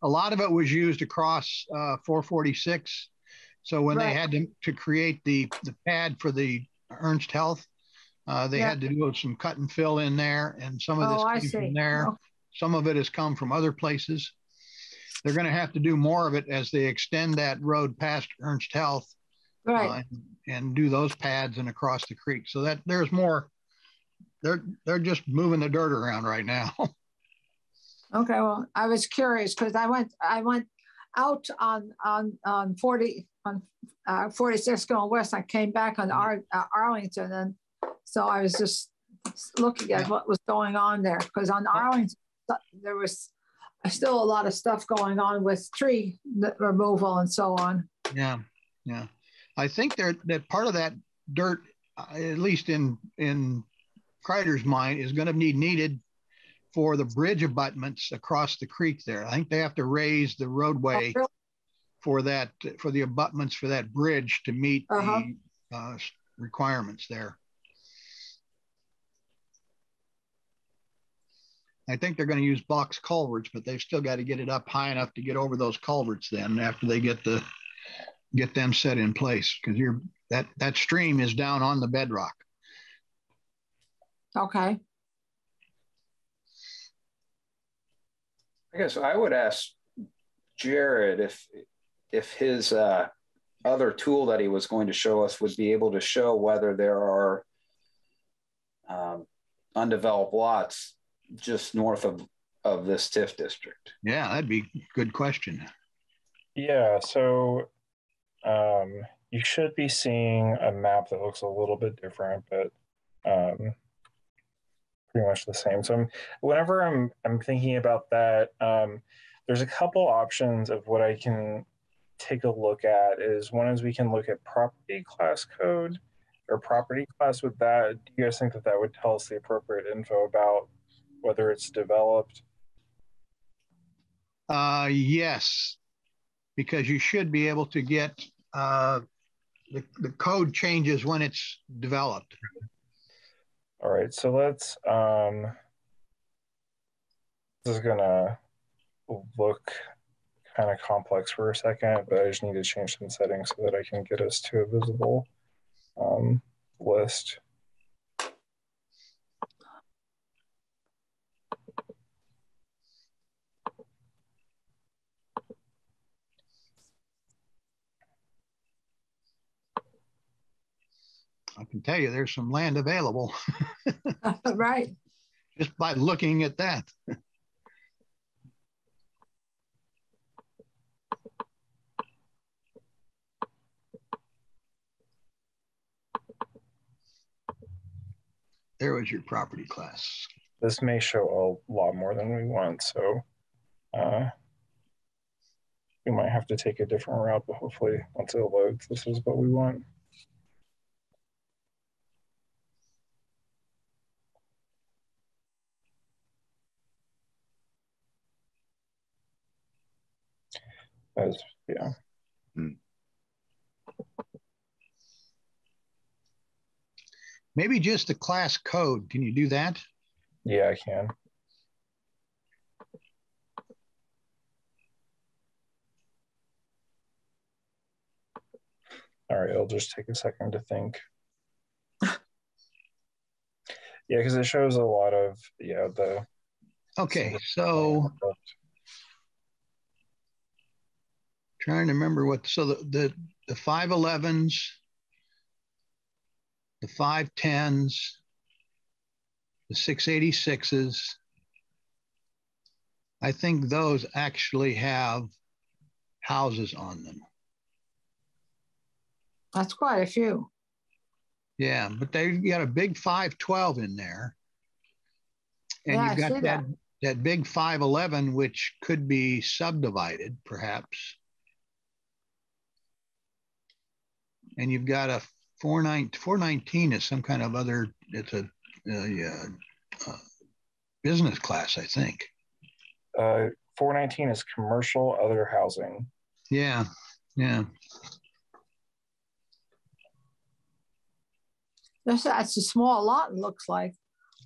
A lot of it was used across 446. So when they had to create the pad for the Ernst Health, they had to do some cut and fill in there, and some of this came from there. Some of it has come from other places. They're going to have to do more of it as they extend that road past Ernst Health, and do those pads and across the creek. So that there's more. They're just moving the dirt around right now. Okay, well, I was curious because I went out on 46 going west. I came back on Arlington, and so I was just looking at what was going on there because on Arlington there was still a lot of stuff going on with tree removal and so on. Yeah. I think that part of that dirt, at least in Kreider's mind, is going to be needed for the bridge abutments across the creek there. I think they have to raise the roadway for the abutments for that bridge to meet the requirements there. I think they're going to use box culverts, but they've still got to get it up high enough to get over those culverts then after they get them set in place, because that stream is down on the bedrock. Okay. I guess I would ask Jared if his other tool that he was going to show us would be able to show whether there are undeveloped lots just north of this TIF district. Yeah, that'd be a good question. Yeah, so you should be seeing a map that looks a little bit different, but pretty much the same. So whenever I'm thinking about that, there's a couple options of what I can take a look at. One is we can look at property class code or property class with that. Do you guys think that would tell us the appropriate info about whether it's developed? Yes, because you should be able to get the code changes when it's developed. All right, so let's, this is gonna look kind of complex for a second, but I just need to change some settings so that I can get us to a visible list. I can tell you there's some land available. Right. Just by looking at that. there was your property class. This may show a lot more than we want, so we might have to take a different route, but hopefully once it loads, this is what we want. Yeah. Maybe just the class code. Can you do that? Yeah, I can. All right, it'll just take a second to think. Yeah, because it shows a lot of, the. Okay, so trying to remember what, so the 511s, the 510s, the 686s, I think those actually have houses on them. That's quite a few. Yeah, but they've got a big 512 in there. And Yeah, you've got that big 511, which could be subdivided, perhaps. And you've got a 419 is some kind of other, it's a business class, I think. 419 is commercial other housing. Yeah, yeah. That's a small lot, it looks like.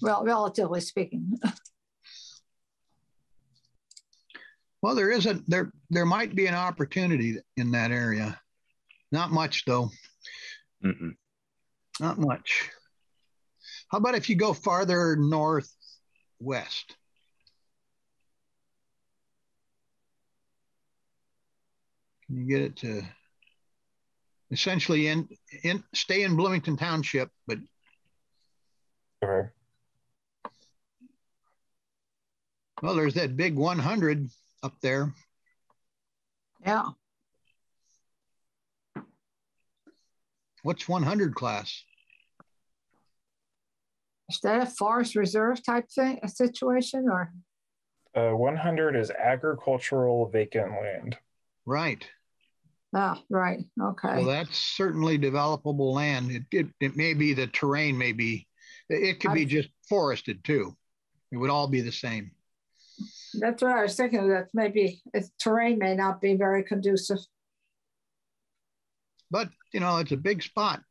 Well, relatively speaking. Well, there might be an opportunity in that area. Not much though. Mm-mm. Not much. How about if you go farther northwest? Can you get it to essentially stay in Bloomington Township, but okay. Well, there's that big 100 up there. Yeah. What's 100 class? Is that a forest reserve type thing, a situation, or? 100 is agricultural vacant land. Right. Ah, right. Okay. Well, that's certainly developable land. It may be the terrain, it could be just forested too. It would all be the same. That's what I was thinking, that maybe its terrain may not be very conducive. But, it's a big spot.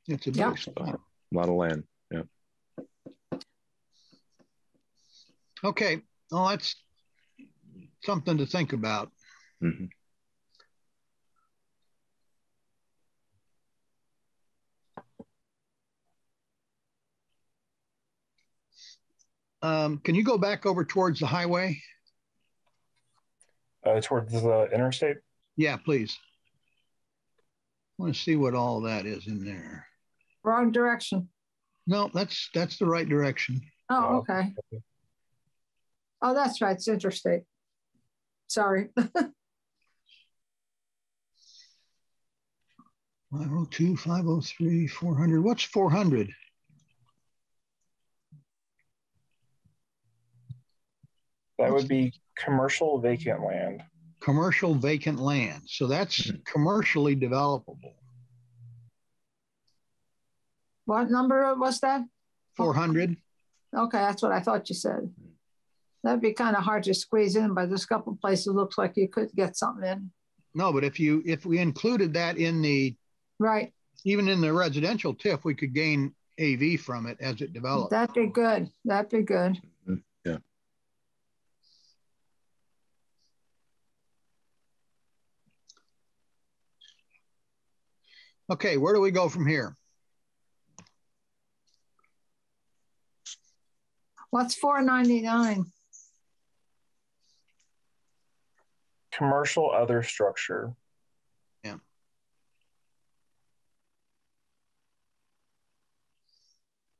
It's a big spot. A lot of land, yeah. Okay, well, that's something to think about. Mm-hmm. Can you go back over towards the highway? Towards the interstate? Yeah, please. I want to see what all that is in there. Wrong direction. No, that's the right direction. Oh, okay. Oh, that's right. It's interstate. Sorry. 502, 503, 400. What's 400? That would be commercial vacant land. Commercial vacant land. So that's commercially developable. What number was that? 400. Okay, that's what I thought you said. That'd be kind of hard to squeeze in, but there's a couple of places looks like you could get something in. No, but if we included that in the right, even in the residential TIF, we could gain AV from it as it develops. That'd be good. That'd be good. Yeah. Okay, where do we go from here? What's 499? Commercial other structure. Yeah.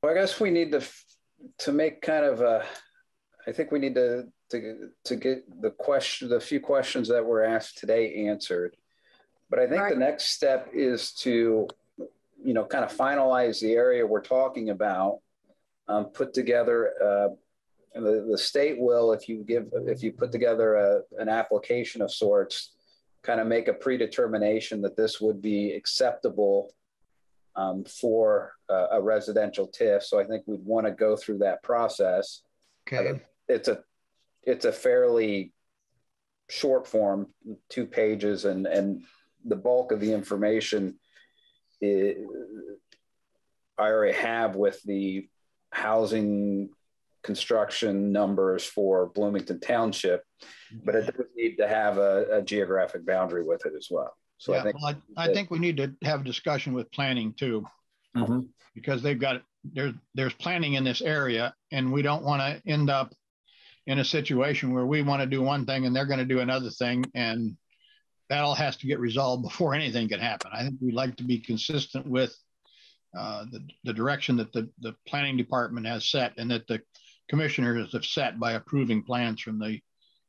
Well, I guess we need to make kind of a, I think we need to get the few questions that were asked today answered. But I think the next step is to, kind of finalize the area we're talking about put together, the state will, if you put together an application of sorts, kind of make a predetermination that this would be acceptable for a residential TIF. So I think we'd want to go through that process. Okay. It's a fairly short form, 2 pages, and the bulk of the information I already have with the housing construction numbers for Bloomington Township, but it does need to have a geographic boundary with it as well. So yeah, I think we need to have a discussion with planning too, because they've got there's planning in this area, and we don't want to end up in a situation where we want to do one thing and they're going to do another thing, and that all has to get resolved before anything can happen. I think we'd like to be consistent with the direction that the planning department has set, and that the commissioners have set by approving plans from the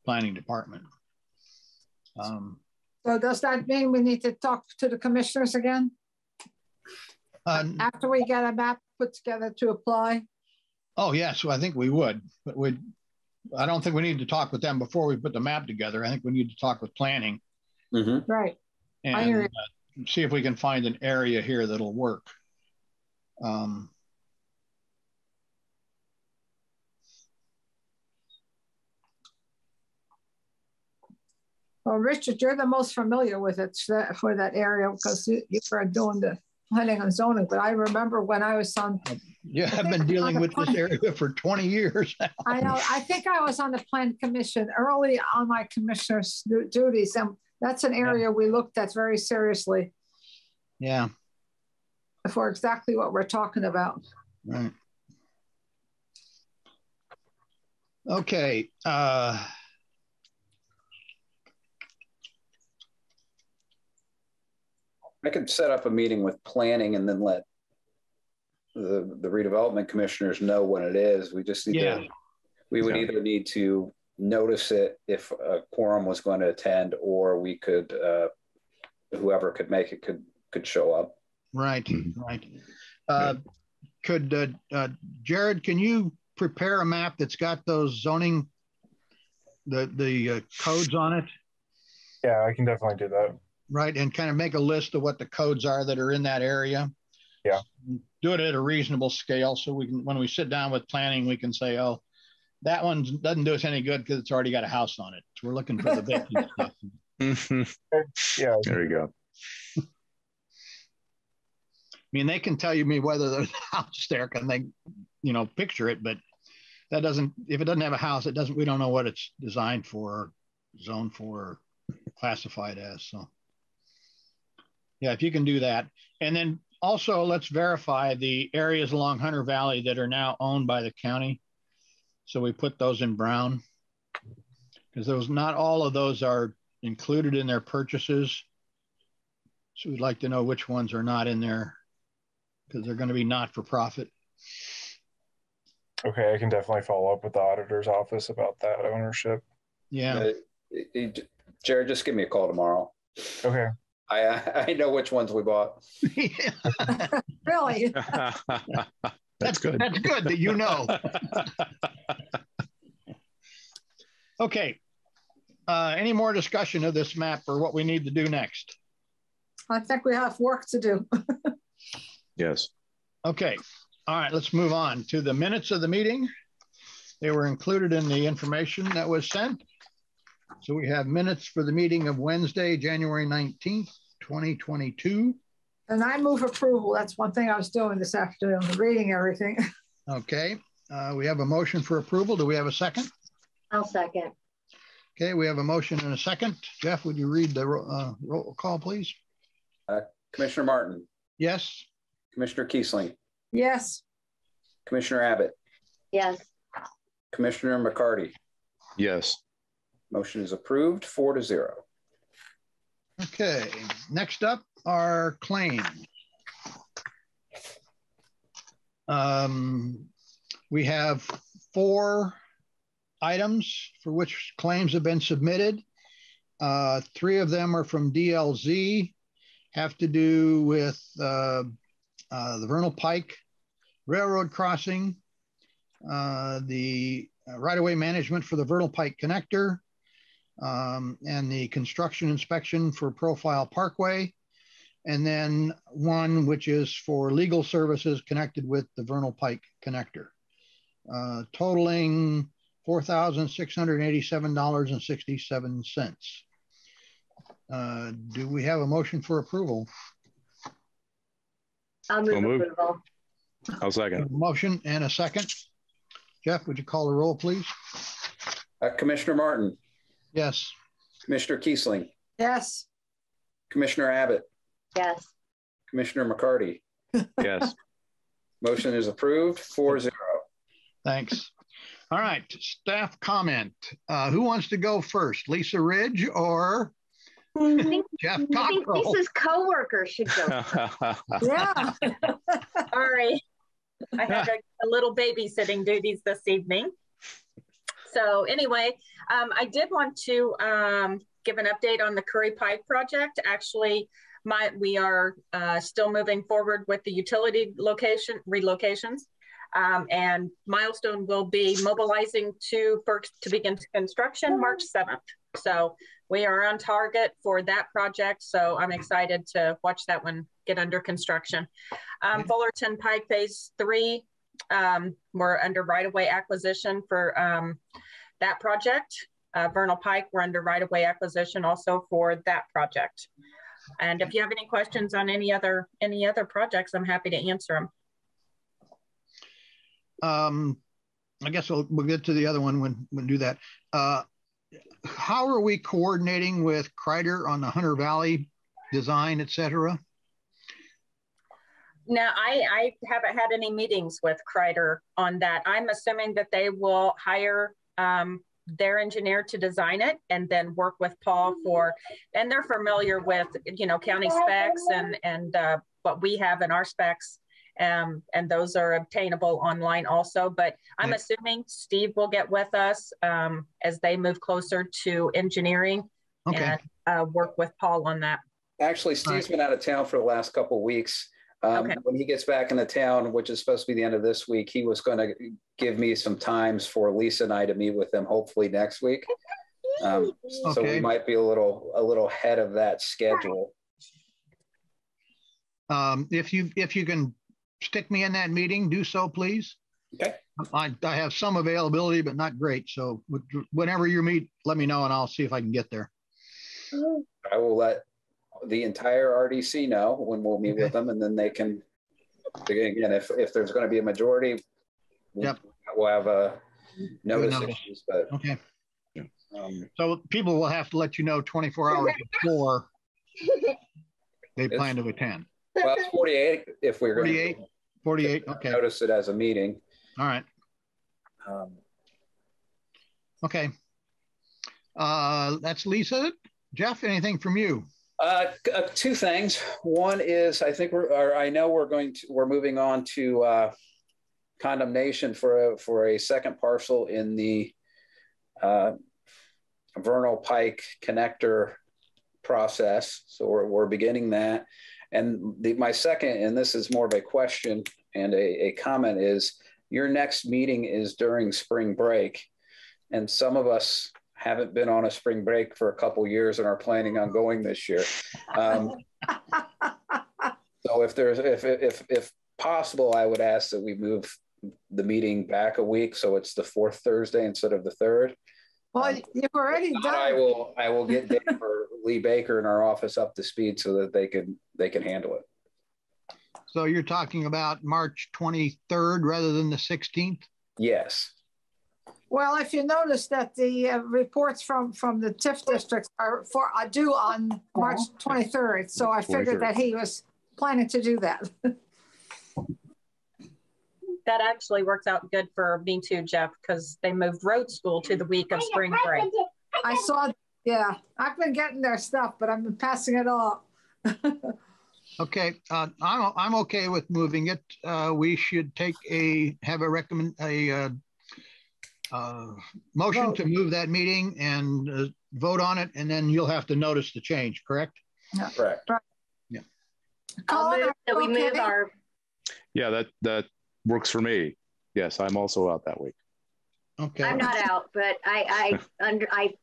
planning department. So does that mean we need to talk to the commissioners again? After we get a map put together to apply? Oh, yes, so I think we would, but I don't think we need to talk with them before we put the map together. I think we need to talk with planning. Right. And see if we can find an area here that'll work. Well, Richard, you're the most familiar with it for that area, because you were doing the planning and zoning. But I remember when I was on. Yeah, I've been dealing with this area for 20 years now. I know. I think I was on the plan commission early on my commissioner's duties, and that's an area we looked at very seriously. Yeah. For exactly what we're talking about. Right. Okay. I could set up a meeting with planning and then let the redevelopment commissioners know when it is. We just need we would either need to notice it if a quorum was going to attend, or we could, whoever could make it could show up. Right, right. Could Jared, can you prepare a map that's got those zoning, the codes on it? Yeah, I can definitely do that. Right, and kind of make a list of what the codes are that are in that area. Yeah. Do it at a reasonable scale, so we can, when we sit down with planning, we can say, oh, that one doesn't do us any good because it's already got a house on it. So we're looking for the vacant stuff. Yeah. There you go. I mean, they can tell you whether there's a house there, can they, picture it, but that doesn't, if it doesn't have a house, it doesn't, we don't know what it's designed for, or zoned for, or classified as. So yeah, if you can do that. And then also let's verify the areas along Hunter Valley that are now owned by the county. So we put those in brown, because not all of those are included in their purchases. So we'd like to know which ones are not in there, because they're going to be not for profit. Okay, I can definitely follow up with the auditor's office about that ownership. Yeah. Jared, just give me a call tomorrow. Okay. I know which ones we bought. Really? That's good. That's good that you know. Okay. Any more discussion of this map or what we need to do next? I think we have work to do. Yes. Okay. All right, let's move on to the minutes of the meeting. They were included in the information that was sent. So we have minutes for the meeting of Wednesday, January 19th, 2022. And I move approval. That's one thing I was doing this afternoon, reading everything. Okay. We have a motion for approval. Do we have a second? I'll second. Okay, we have a motion and a second. Jeff, would you read the roll call, please? Commissioner Martin. Yes. Commissioner Kiesling. Yes. Commissioner Abbott. Yes. Commissioner McCarty. Yes. Motion is approved, 4-0. Okay, next up are claims. We have 4 items for which claims have been submitted. 3 of them are from DLZ, have to do with the Vernal Pike Railroad crossing the right-of-way management for the Vernal Pike connector, and the construction inspection for Profile Parkway, and then one which is for legal services connected with the Vernal Pike connector, totaling $4,687.67. Do we have a motion for approval? I'll move approval. I'll second. A motion and a second. Jeff, would you call the roll, please? Commissioner Martin. Yes. Commissioner Kiesling. Yes. Commissioner Abbott. Yes. Commissioner McCarty. Yes. Motion is approved 4-0. Thanks. All right, staff comment. Who wants to go first? Lisa Ridge or Jeff I think Cockrell? Lisa's coworker should go. Yeah. Sorry, I have a little babysitting duties this evening. So anyway, I did want to give an update on the Curry Pike project. Actually, we are still moving forward with the utility relocations. And Milestone will be mobilizing to begin construction March 7th. So we are on target for that project. So I'm excited to watch that one get under construction. Fullerton Pike Phase 3, we're under right-of-way acquisition for that project. Vernal Pike, we're under right-of-way acquisition also for that project. And if you have any questions on any other projects, I'm happy to answer them. I guess we'll get to the other one when we do that. How are we coordinating with Kreider on the Hunter Valley design, et cetera? Now, I haven't had any meetings with Kreider on that. I'm assuming that they will hire their engineer to design it and then work with Paul and they're familiar with, county specs and what we have in our specs. And those are obtainable online also, but I'm assuming Steve will get with us as they move closer to engineering and work with Paul on that. Actually, Steve's been out of town for the last couple of weeks. When he gets back into town, which is supposed to be the end of this week, he was going to give me some times for Lisa and I to meet with him, hopefully next week. So we might be a little ahead of that schedule. If you can stick me in that meeting, do so, please. Okay. I have some availability, but not great. So whenever you meet, let me know and I'll see if I can get there. I will let the entire RDC know when we'll meet with them, and then they can, again, if there's going to be a majority, we'll have a notice issues. But okay. So people will have to let you know 24 hours before they plan to attend. Well, it's 48 if we're 48. 48. Okay. Notice it as a meeting. All right. Okay. That's Lisa. Jeff, anything from you? Two things. One is I think we're moving on to condemnation for a second parcel in the Vernal Pike connector process. So we're beginning that. And my second, and this is more of a question and a comment, is your next meeting is during spring break. And some of us haven't been on a spring break for a couple of years and are planning on going this year. So if possible, I would ask that we move the meeting back a week. So it's the fourth Thursday instead of the third. Well, you've already done. I will get Dave or Lee Baker in our office up to speed so that they can handle it. So you're talking about March 23rd rather than the 16th? Yes. Well, if you notice that the reports from the TIF districts are due on March 23rd, so I figured that he was planning to do that. That actually works out good for me too, Jeff, because they moved road school to the week of spring break. I saw, yeah, I've been getting their stuff, but I've been passing it off. Okay, I'm okay with moving it. We should have a motion to move that meeting and vote on it, and then you'll have to notice the change, correct? Yeah. Correct. I'll move that we move our. Yeah, that works for me. Yes, I'm also out that week. Okay. I'm not out, but I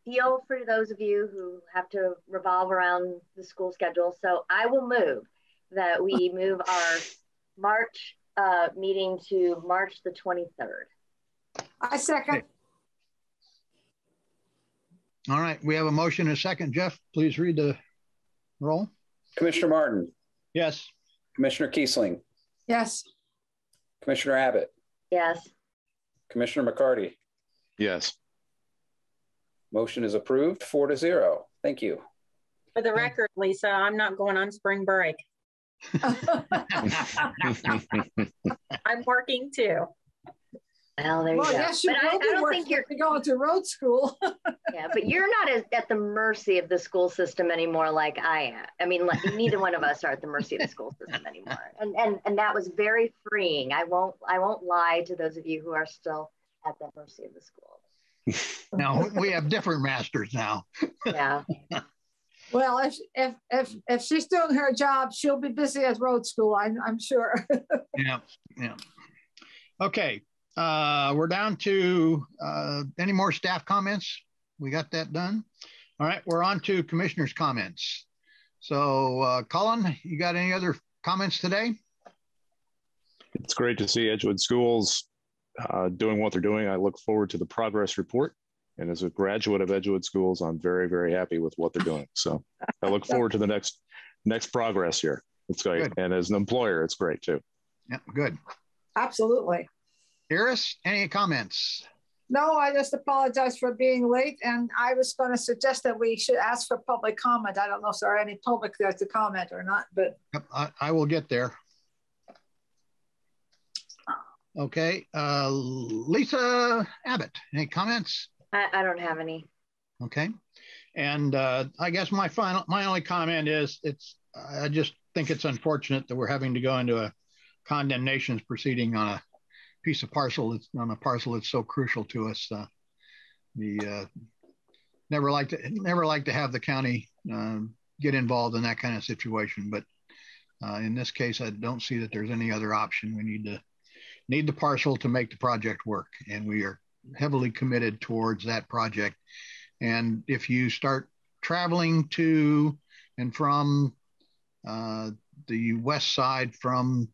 feel for those of you who have to revolve around the school schedule. So I will move that we move our March meeting to March the 23rd. I second. All right, we have a motion and a second. Jeff, please read the roll. Commissioner Martin, Yes. Commissioner Kiesling, Yes. Commissioner Abbott, Yes. Commissioner McCarty. Yes. Motion is approved 4-0. Thank you. For the record, Lisa, I'm not going on spring break. I'm working too. Well, there you go. Yes, you but I don't think you're going to road school. Yeah, but you're not at the mercy of the school system anymore like I am. I mean, like, neither one of us are at the mercy of the school system anymore. And that was very freeing. I won't lie to those of you who are still at the mercy of the school. Now we have different masters now. Yeah. Well, if she's doing her job, she'll be busy at road school, I'm sure. Yeah. Okay. We're down to any more staff comments? We got that done. All right, we're on to commissioners' comments. So Colin, you got any other comments today? It's great to see Edgewood Schools doing what they're doing. I look forward to the progress report. And as a graduate of Edgewood Schools, I'm very, very happy with what they're doing. So I look forward to the next progress here. It's great. Good. And as an employer, it's great too. Yeah, good. Absolutely. Iris, any comments? No, I just apologize for being late. And I was going to suggest that we should ask for public comment. I don't know if there are any public there to comment or not, but. I will get there. Okay. Lisa Abbott, any comments? I don't have any. Okay. And I guess my only comment is I just think it's unfortunate that we're having to go into a condemnations proceeding on a piece of parcel. It's on a parcel that's so crucial to us. Never like to have the county get involved in that kind of situation, but in this case, I don't see that there's any other option. We need the parcel to make the project work, and we are heavily committed towards that project. And if you start traveling to and from the west side from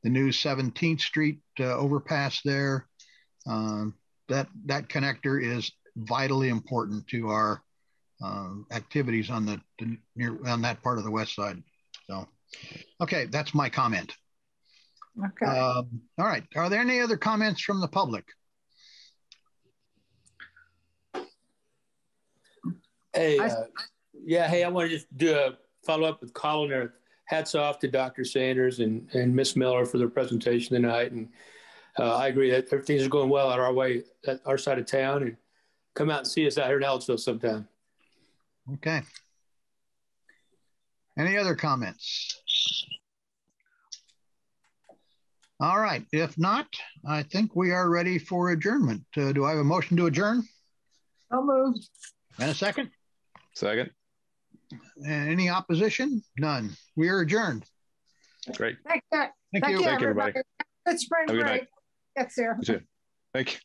the new 17th Street overpass there, that connector is vitally important to our activities on on that part of the west side. So, okay, that's my comment. Okay. All right. Are there any other comments from the public? Hey, hey, I want to just do a follow up with Colin there. Hats off to Dr. Sanders and Miss Miller for their presentation tonight. And I agree that everything's going well at our side of town, and come out and see us out here in Ellisville sometime. Okay. Any other comments? All right. If not, I think we are ready for adjournment. Do I have a motion to adjourn? I'll move. And a second? Second. And any opposition? None. We are adjourned. Great. Thank you. Thank you, everybody. Good spring break. Good night. Yes, sir. Thank you.